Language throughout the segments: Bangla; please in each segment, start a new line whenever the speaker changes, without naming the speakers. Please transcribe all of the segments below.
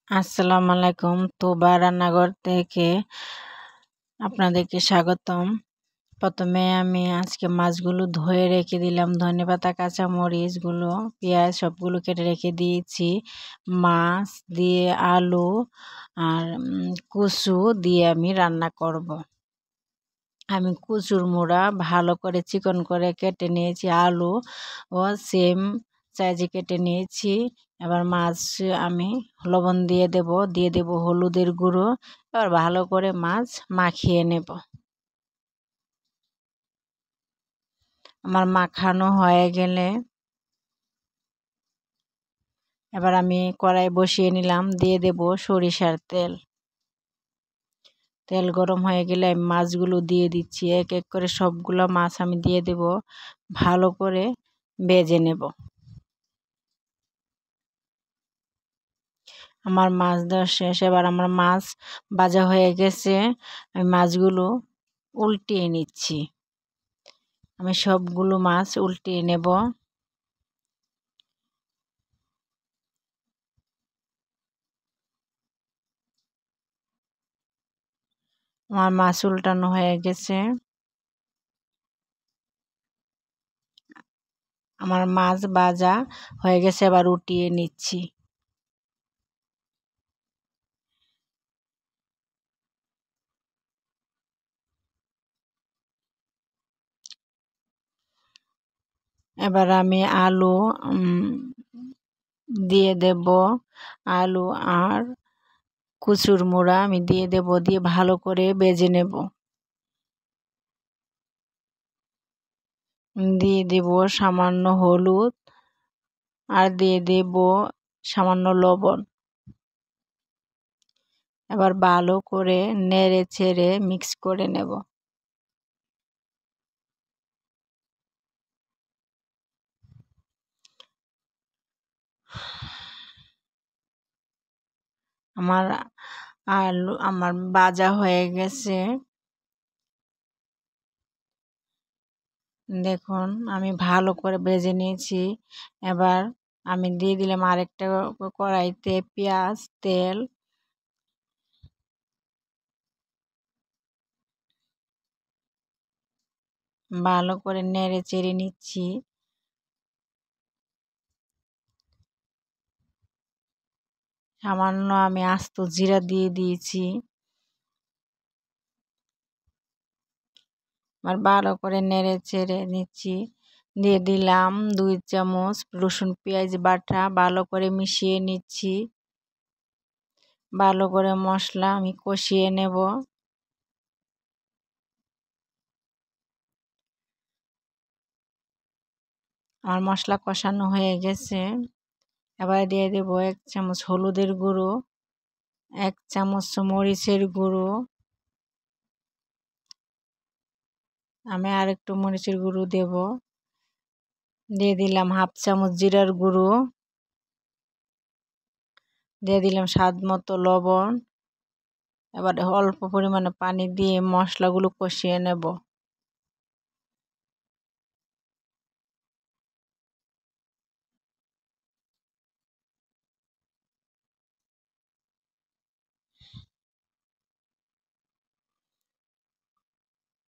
আসসালামু আলাইকুম। তুবা রান্নাঘর থেকে আপনাদেরকে স্বাগতম। প্রথমে আমি আজকে মাছগুলো ধুয়ে রেখে দিলাম। ধনেপাতা, কাঁচামরিচগুলো, পেঁয়াজ সবগুলো কেটে রেখে দিয়েছি। মাছ দিয়ে আলু আর কচু দিয়ে আমি রান্না করব। আমি কচুর মুড়া ভালো করে চিকন করে কেটে নিয়েছি, আলু ও সেম সাইজে কেটে নিয়েছি। এবার মাছ আমি লবণ দিয়ে দেব হলুদের গুঁড়ো। এবার ভালো করে মাছ মাখিয়ে নেব। আমার মাখানো হয়ে গেলে এবার আমি কড়াই বসিয়ে নিলাম, দিয়ে দেব সরিষার তেল। তেল গরম হয়ে গেলে আমি মাছগুলো দিয়ে দিচ্ছি। এক এক করে সবগুলো মাছ আমি দিয়ে দেব, ভালো করে ভেজে নেব। আমার মাছ দেওয়া শেষ। এবার আমার মাছ ভাজা হয়ে গেছে। আমি মাছগুলো উল্টিয়ে নিচ্ছি। আমি সবগুলো মাছ উল্টিয়ে নেব। আমার মাছ উল্টানো হয়ে গেছে। আমার মাছ ভাজা হয়ে গেছে, এবার উঠিয়ে নিচ্ছি। এবার আমি আলু দিয়ে দেব। আলু আর কচুর মুড়া আমি দিয়ে দেব, দিয়ে ভালো করে ভেজে নেব। দিয়ে দেব সামান্য হলুদ আর দিয়ে দেব সামান্য লবণ। এবার ভালো করে নেড়ে চেড়ে মিক্স করে নেব। আমার আলু আমার ভাজা হয়ে গেছে। দেখুন আমি ভালো করে ভেজে নিয়েছি। এবার আমি দিয়ে দিলাম আরেকটা কড়াইতে পেঁয়াজ, তেল। ভালো করে নেড়ে চেড়ে নিচ্ছি। সামান্য আমি আস্ত জিরা দিয়ে দিয়েছি। আর ভালো করে নেড়ে চেড়ে নিচ্ছি। দিয়ে দিলাম 2 চামচ রসুন পেঁয়াজ বাটা, ভালো করে মিশিয়ে নিচ্ছি। ভালো করে মশলা আমি কষিয়ে নেব। আমার মশলা কষানো হয়ে গেছে। এবার দিয়ে দেব 1 চামচ হলুদের গুঁড়ো, 1 চামচ মরিচের গুঁড়ো। আমি আর একটু মরিচের গুঁড়ো দেব। দিয়ে দিলাম 1/2 চামচ জিরার গুঁড়ো। দিয়ে দিলাম স্বাদ মতো লবণ। এবার অল্প পরিমাণে পানি দিয়ে মশলাগুলো কষিয়ে নেব।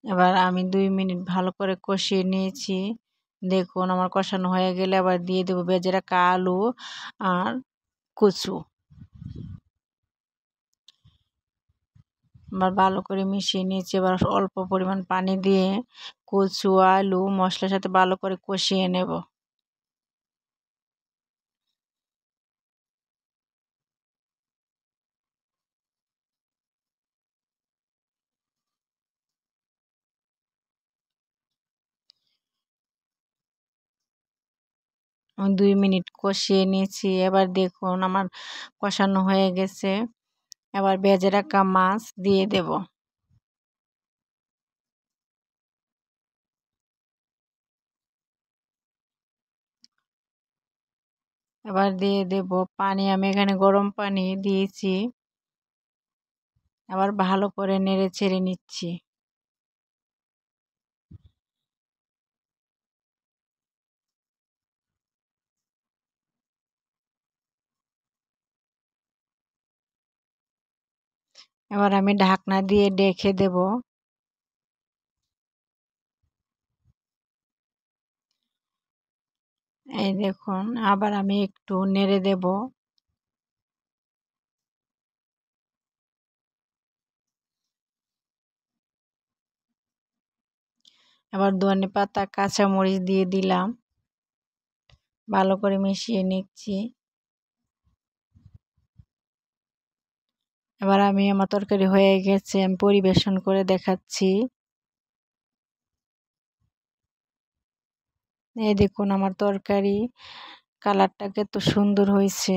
এবার আমি 2 মিনিট ভালো করে কষিয়ে নিয়েছি। দেখুন আমার কষানো হয়ে গেলে আবার দিয়ে দেবো ভেজে রাখা আলু আর কচু। আবার ভালো করে মিশিয়ে নিয়েছি। এবার অল্প পরিমাণ পানি দিয়ে কচু, আলু মশলার সাথে ভালো করে কষিয়ে নেব। আমি 2 মিনিট কষিয়ে নিয়েছি। এবার দেখুন আমার কষানো হয়ে গেছে। এবার ভেজে রাখা মাছ দিয়ে দেব। এবার দিয়ে দেব পানি। আমি এখানে গরম পানি দিয়েছি। আবার ভালো করে নেড়ে ছেড়ে নিচ্ছি। এবার আমি ঢাকনা দিয়ে ঢেকে দেব। এই দেখুন, আবার আমি একটু নেড়ে দেব। এবার ধনেপাতা কাঁচামরিচ দিয়ে দিলাম, ভালো করে মিশিয়ে নিচ্ছি। এবার আমার তরকারি হয়ে গেছে, আমি পরিবেশন করে দেখাচ্ছি। এই দেখুন আমার তরকারি কালারটা কত সুন্দর হয়েছে।